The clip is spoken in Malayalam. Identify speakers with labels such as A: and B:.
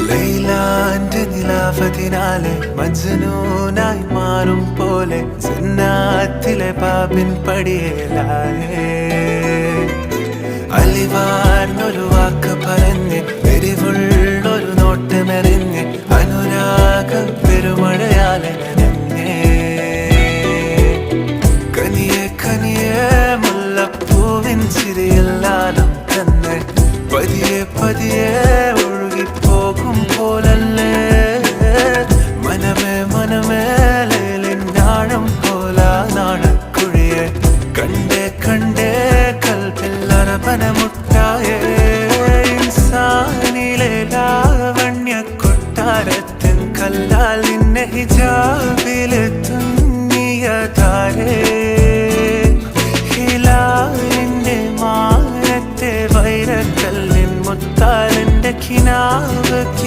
A: ലൈലാന്റെ നിലാവതിനാലെ മജ്നൂനായി മാറും പോലെ ജന്നാത്തിലെ പാപിൻ പടിയേലായേ അലിവാർന്നൊരു വാക്ക് പറഞ്ഞ് എരിവുള്ളൊരു നോട്ടമെറിഞ്ഞ് അനുരാഗ പെരുമഴയാലെ നനഞ്ഞേ കനിയെ കനിയെ മുല്ലപ്പൂവിൻ ചിരിയെല്ലാലും തന്നെ പതിയെ പതിയെ ഒഴുകിപ്പോകും പോലല്ലേ മനമേ മനമേ ലേലിനാഴം പോലാ നാണക്കുഴിയെ കണ്ടേ കണ്ടേ കൽപ്പില്ലറപനമുട്ടായേ ഇൻസാനിലെ ലാവണ്യ കൊട്ടാരത്തിൻ കല്ലാൽ നിന്നെ ഹിജാബ്